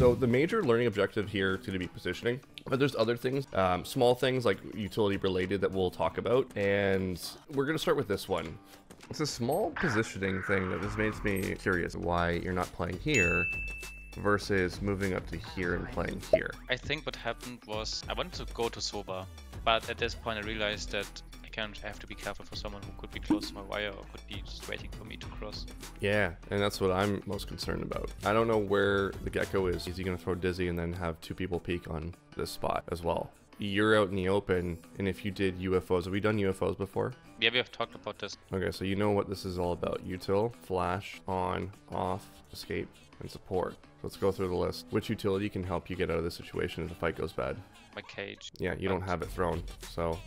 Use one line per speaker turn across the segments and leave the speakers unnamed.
So the major learning objective here is going to be positioning, but there's other things, small things like utility related that we'll talk about. And we're going to start with this one. It's a small positioning thing that just makes me curious why you're not playing here versus moving up to here and playing here.
I think what happened was I wanted to go to Soba, but at this point I realized that I have to be careful for someone who could be close to my wire or could be just waiting for me to cross.
Yeah, and that's what I'm most concerned about. I don't know where the Gecko is. Is he going to throw Dizzy and then have two people peek on this spot as well? You're out in the open, and if you did UFOs, have we done UFOs before?
Yeah, we have talked about this.
Okay, so you know what this is all about. Util, flash, on, off, escape, and support. Let's go through the list. Which utility can help you get out of this situation if the fight goes bad?
My cage.
Yeah, you don't have it thrown, so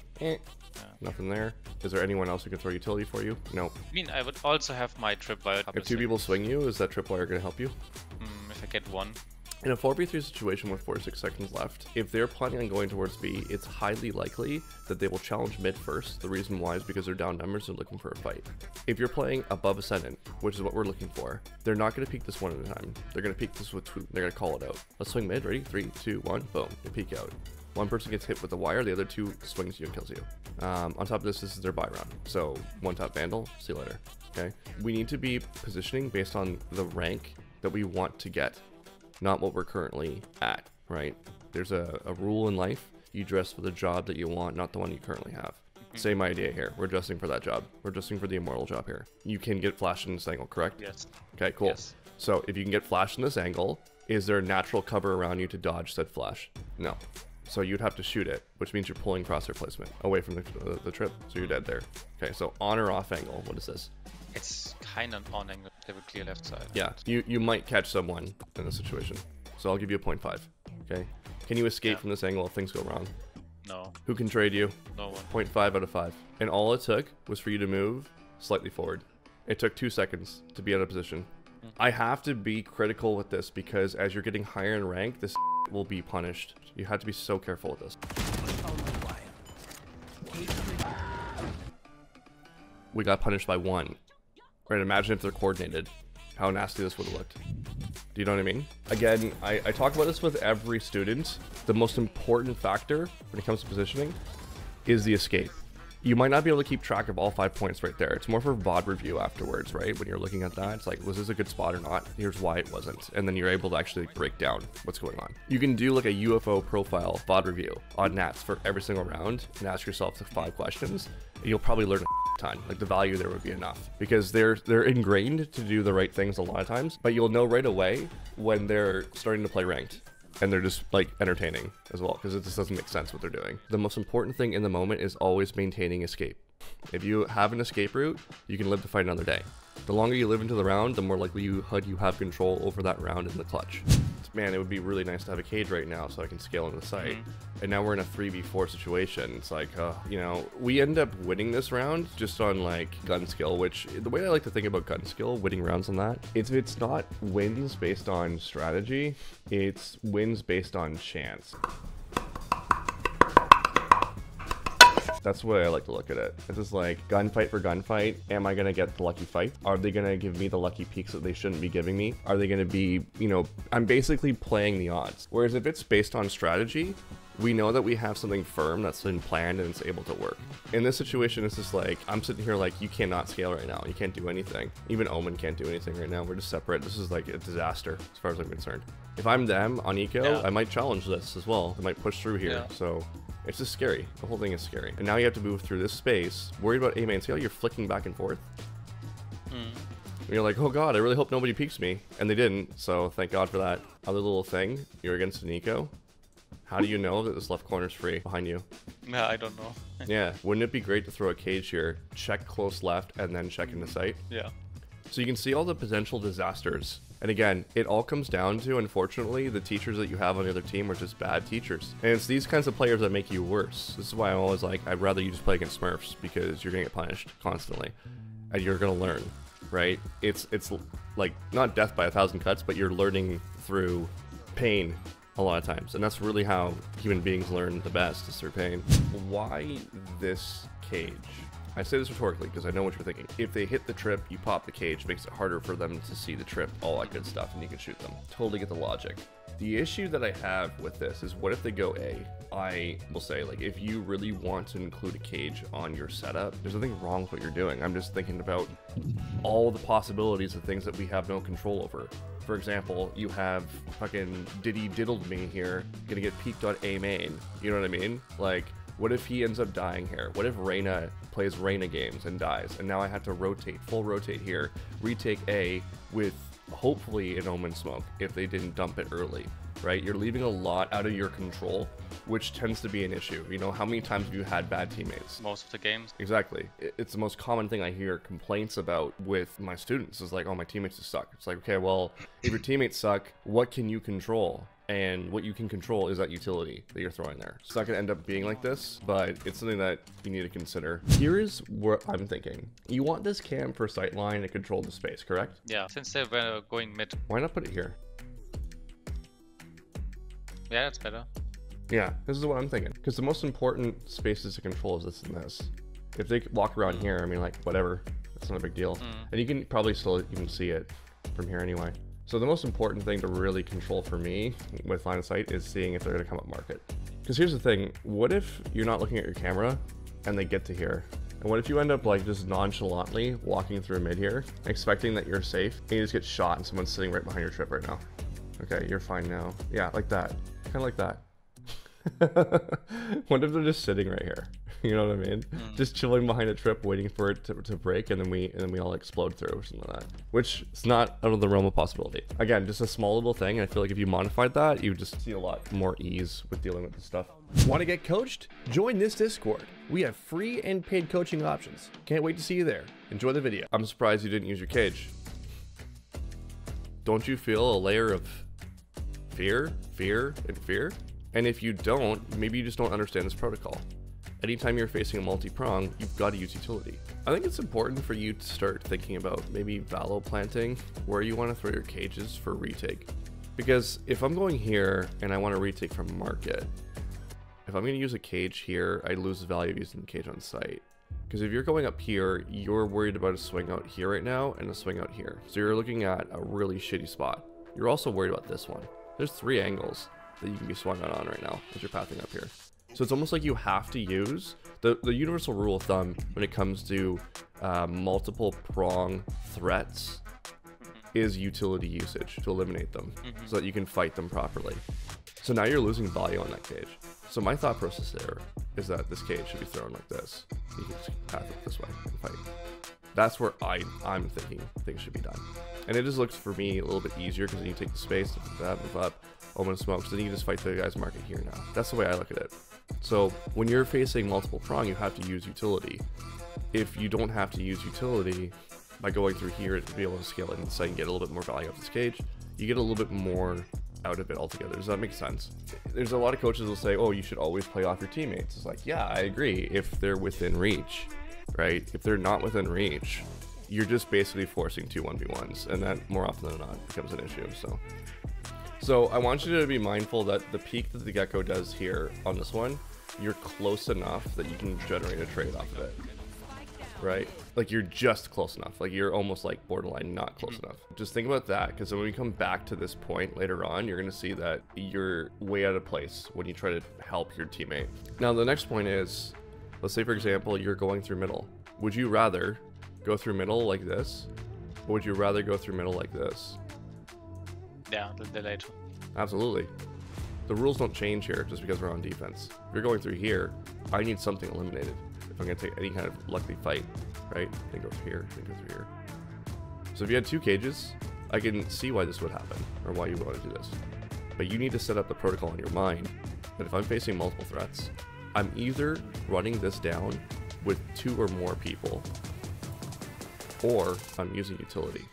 nothing there. Is there anyone else who can throw utility for you? No.
I mean, I would also have my tripwire.
If two people swing you, is that tripwire going to help you?
If I get one.
In a 4v3 situation with 46 seconds left, if they're planning on going towards B, it's highly likely that they will challenge mid first. The reason why is because they're down numbers and looking for a fight. If you're playing above Ascendant, which is what we're looking for, they're not going to peek this one at a time. They're going to peek this with two. They're going to call it out. Let's swing mid. Ready? 3, 2, 1. Boom. They peek out. One person gets hit with the wire, the other two swings you and kills you. On top of this is their buy round. So one top Vandal, see you later. Okay. We need to be positioning based on the rank that we want to get, not what we're currently at, right? There's a rule in life. You dress for the job that you want, not the one you currently have. Same idea here. We're dressing for that job. We're dressing for the immortal job here. You can get flashed in this angle, correct?
Yes.
Okay, cool.
Yes.
So if you can get flashed in this angle, is there natural cover around you to dodge said flash? No. So you'd have to shoot it, which means you're pulling crosshair placement away from the trip, so you're dead there. Okay, so on or off angle, what is this?
It's kind of on angle. They have a clear left side.
Yeah, you might catch someone in this situation. So I'll give you a 0.5, okay? Can you escape from this angle if things go wrong?
No.
Who can trade you?
No one.
0.5 out of 5. And all it took was for you to move slightly forward. It took 2 seconds to be out of position. I have to be critical with this because as you're getting higher in rank, this will be punished. You have to be so careful with this. We got punished by 1. Right, imagine if they're coordinated. How nasty this would have looked. Do you know what I mean? Again, I talk about this with every student. The most important factor when it comes to positioning is the escape. You might not be able to keep track of all 5 points right there. It's more for VOD review afterwards, right? When you're looking at that, it's like, was this a good spot or not? Here's why it wasn't. And then you're able to actually break down what's going on. You can do like a UFO profile VOD review on Nats for every single round and ask yourself the 5 questions. And you'll probably learn a ton. Like the value there would be enough because they're ingrained to do the right things a lot of times, but you'll know right away when they're starting to play ranked. And they're just like entertaining as well because it just doesn't make sense what they're doing. The most important thing in the moment is always maintaining escape. If you have an escape route, you can live to fight another day. The longer you live into the round, the more likely you have control over that round in the clutch. Man, it would be really nice to have a cage right now so I can scale into the site. And now we're in a 3v4 situation. It's like, you know, we end up winning this round just on like gun skill, which the way I like to think about gun skill, winning rounds on that, it's not wins based on strategy, it's wins based on chance. That's the way I like to look at it. This is like gunfight for gunfight. Am I going to get the lucky fight? Are they going to give me the lucky peaks that they shouldn't be giving me? Are they going to be, you know, I'm basically playing the odds. Whereas if it's based on strategy, we know that we have something firm that's been planned and it's able to work. In this situation, it's just like, I'm sitting here like, you cannot scale right now. You can't do anything. Even Omen can't do anything right now. We're just separate. This is like a disaster as far as I'm concerned. If I'm them on Eco, I might challenge this as well. I might push through here. So it's just scary. The whole thing is scary. And now you have to move through this space. Worried about A-main. See how you're flicking back and forth? You're like, oh god, I really hope nobody peeks me. And they didn't, so thank god for that. Other little thing, you're against an Eco. How do you know that this left corner's free behind you?
Yeah, I don't know.
Yeah, wouldn't it be great to throw a cage here, check close left, and then check into sight?
Yeah.
So you can see all the potential disasters. And again, it all comes down to, unfortunately, the teachers that you have on the other team are just bad teachers. And it's these kinds of players that make you worse. This is why I'm always like, I'd rather you just play against Smurfs because you're gonna get punished constantly. And you're gonna learn, right? It's like, not death by 1,000 cuts, but you're learning through pain a lot of times. And that's really how human beings learn the best, is through pain. Why this cage? I say this rhetorically because I know what you're thinking. If they hit the trip, you pop the cage, makes it harder for them to see the trip, all that good stuff, and you can shoot them. Totally get the logic. The issue that I have with this is, what if they go A? I will say, like, if you really want to include a cage on your setup, there's nothing wrong with what you're doing. I'm just thinking about all the possibilities of things that we have no control over. For example, you have fucking Diddy Diddled Me here, gonna get peaked on A main. You know what I mean? Like, what if he ends up dying here? What if Reyna plays Reyna games and dies? And now I have to rotate, full rotate here, retake A with hopefully an Omen Smoke if they didn't dump it early, right? You're leaving a lot out of your control, which tends to be an issue. You know, how many times have you had bad teammates?
Most of the games.
Exactly. It's the most common thing I hear complaints about with my students is like, oh, my teammates just suck. It's like, okay, well, if your teammates suck, what can you control? And what you can control is that utility that you're throwing there. It's not going to end up being like this, but it's something that you need to consider. Here is what I'm thinking. You want this cam for sightline to control the space, correct?
Yeah, since they were going mid.
Why not put it here?
Yeah, that's better.
Yeah, this is what I'm thinking. Because the most important spaces to control is this and this. If they walk around here, I mean, like, whatever. That's not a big deal. And you can probably still even see it from here anyway. So the most important thing to really control for me with line of sight is seeing if they're going to come up market. Because here's the thing, what if you're not looking at your camera and they get to here? And what if you end up like just nonchalantly walking through mid here, expecting that you're safe, and you just get shot and someone's sitting right behind your trip right now? Okay, you're fine now. Yeah, like that. Kind of like that. What if they're just sitting right here? You know what I mean? Just chilling behind a trip, waiting for it to break, and then we all explode through or something like that. Which is not out of the realm of possibility. Again, just a small little thing. I feel like if you modified that, you would just see a lot more ease with dealing with this stuff.
Want to get coached? Join this Discord. We have free and paid coaching options. Can't wait to see you there. Enjoy the video.
I'm surprised you didn't use your cage. Don't you feel a layer of fear, and fear? And if you don't, maybe you just don't understand this protocol. Anytime you're facing a multi-prong, you've got to use utility. I think it's important for you to start thinking about maybe Valo planting where you want to throw your cages for retake. Because if I'm going here and I want to retake from market, if I'm going to use a cage here, I lose the value of using the cage on site. Because if you're going up here, you're worried about a swing out here right now and a swing out here. So you're looking at a really shitty spot. You're also worried about this one. There's 3 angles that you can be swung out on right now as you're pathing up here. So it's almost like you have to use the universal rule of thumb when it comes to multiple prong threats is utility usage to eliminate them so that you can fight them properly. So now you're losing value on that cage. So my thought process there is that this cage should be thrown like this. You can just path it this way and fight. That's where I'm thinking things should be done. And it just looks for me a little bit easier because then you take the space to move up, Omen Smokes, then you can just fight the guy's market here now. That's the way I look at it. So when you're facing multiple prong, you have to use utility. If you don't have to use utility by going through here to be able to scale it inside and get a little bit more value off this cage, you get a little bit more out of it altogether. Does that make sense? There's a lot of coaches will say, oh, you should always play off your teammates. It's like, yeah, I agree if they're within reach, right? If they're not within reach, you're just basically forcing 2 1v1s, and that more often than not becomes an issue. So I want you to be mindful that the peak that the Gecko does here on this one, you're close enough that you can generate a trade off of it, right? Like you're just close enough. Like you're almost like borderline not close enough. Just think about that, because when we come back to this point later on, you're going to see that you're way out of place when you try to help your teammate. Now the next point is, let's say for example, you're going through middle. Would you rather go through middle like this, or would you rather go through middle like this?
Yeah, the later.
Absolutely. The rules don't change here just because we're on defense. If you're going through here, I need something eliminated if I'm going to take any kind of lucky fight, right? Then go through here, then go through here. So if you had 2 cages, I can see why this would happen, or why you would want to do this. But you need to set up the protocol in your mind that if I'm facing multiple threats, I'm either running this down with 2 or more people, or I'm using utility.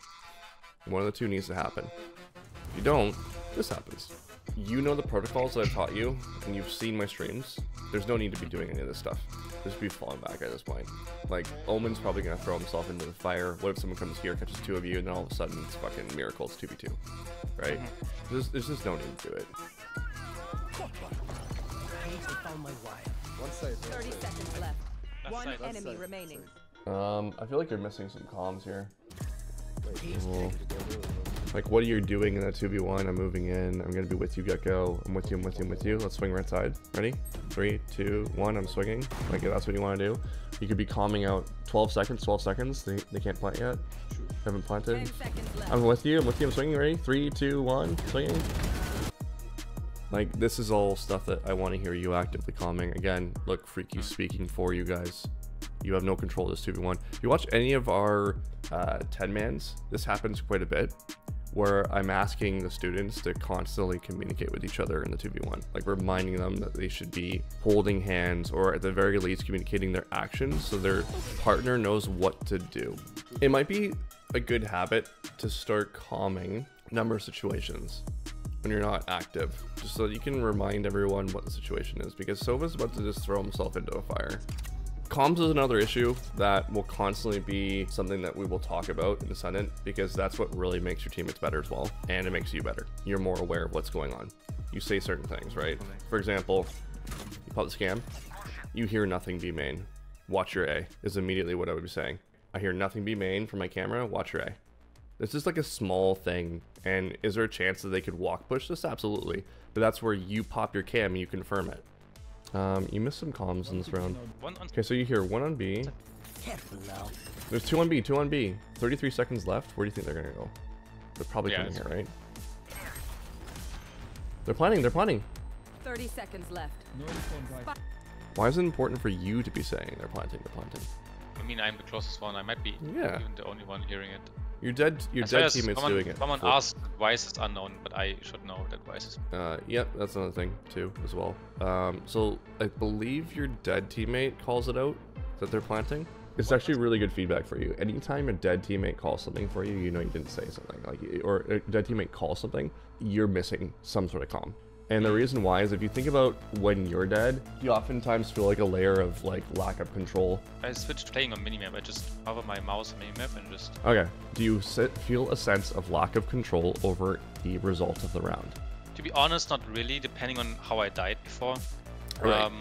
One of the 2 needs to happen. If you don't, this happens. You know the protocols that I've taught you, and you've seen my streams. There's no need to be doing any of this stuff. Just be falling back at this point. Like, Omen's probably gonna throw himself into the fire. What if someone comes here, catches 2 of you, and then all of a sudden it's fucking miracle, it's 2v2, right? There's just no need to do it.
One side.
30 seconds left.
Left
One
side.
enemy remaining.
I feel like you're missing some comms here.
Wait,
Cool. Like, what are you doing in that 2v1? I'm moving in. I'm going to be with you, Gecko. I'm with you, I'm with you, I'm with you. Let's swing right side. Ready? 3, 2, 1. I'm swinging. Like, if that's what you want to do. You could be calming out 12 seconds, 12 seconds. They can't plant yet. Haven't planted. I'm with you, I'm with you. I'm swinging. Ready? 3, 2, 1. Swinging. Like, this is all stuff that I want to hear you actively calming. Again, look, Freaky speaking for you guys. You have no control of this 2v1. You watch any of our 10-mans, this happens quite a bit, where I'm asking the students to constantly communicate with each other in the 2v1, like reminding them that they should be holding hands, or at the very least communicating their actions so their partner knows what to do. It might be a good habit to start calming number of situations when you're not active, just so that you can remind everyone what the situation is, because Sova's about to just throw himself into a fire. Comms is another issue that will constantly be something that we will talk about in Ascendant, because that's what really makes your teammates better as well, and it makes you better. You're more aware of what's going on. You say certain things, right? For example, you pop the scam, you hear nothing B main. Watch your A is immediately what I would be saying. I hear nothing B main from my camera, watch your A. This is like a small thing, and is there a chance that they could walk push this? Absolutely, but that's where you pop your cam and you confirm it. You missed some comms in this round. Okay, so you hear 1 on B.
Careful now.
There's 2 on B, 2 on B. 33 seconds left. Where do you think they're gonna go? They're probably coming here, right? They're planning, they're planning.
30 seconds left.
Why is it important for you to be saying they're planting, they're planting?
I mean, I'm the closest one. I might be
Yeah.
even the only one hearing it.
Your dead teammates doing it.
Someone asked that Weiss is unknown, but I should know that Weiss is.
Yep, that's another thing too, as well. So I believe your dead teammate calls it out that they're planting. It's actually really good feedback for you. Anytime a dead teammate calls something for you, you know you didn't say something. Like, or a dead teammate calls something, you're missing some sort of comm. And the reason why is if you think about when you're dead, you oftentimes feel like a layer of like lack of control.
I switched to playing on minimap. I just hover my mouse on minimap and just.
Okay. Do you feel a sense of lack of control over the result of the round?
To be honest, not really, depending on how I died before.
Right.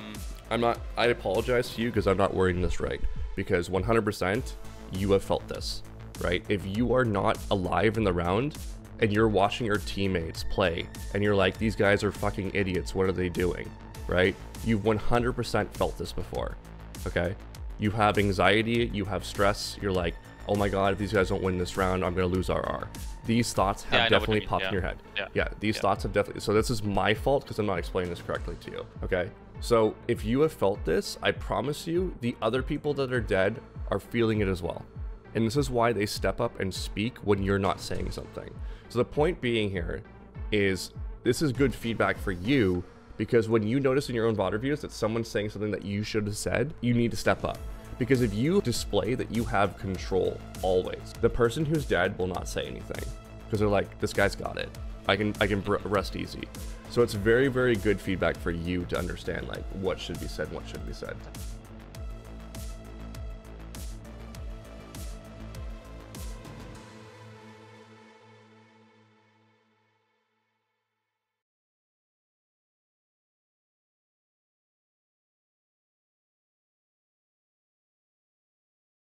I apologize to you because I'm not wording this right, because 100% you have felt this, right? If you are not alive in the round and you're watching your teammates play and you're like, these guys are fucking idiots, what are they doing, right? You've 100% felt this before, okay? You have anxiety, you have stress, you're like, oh my god, if these guys don't win this round, I'm gonna lose RR. These thoughts have definitely popped in your head. Yeah, these thoughts have definitely, so this is my fault because I'm not explaining this correctly to you, okay? So if you have felt this, I promise you, the other people that are dead are feeling it as well. And this is why they step up and speak when you're not saying something. So the point being here is this is good feedback for you, because when you notice in your own VOD reviews that someone's saying something that you should have said, you need to step up. Because if you display that you have control always, the person who's dead will not say anything because they're like, this guy's got it. I can rest easy. So it's very, very good feedback for you to understand like what should be said and what shouldn't be said.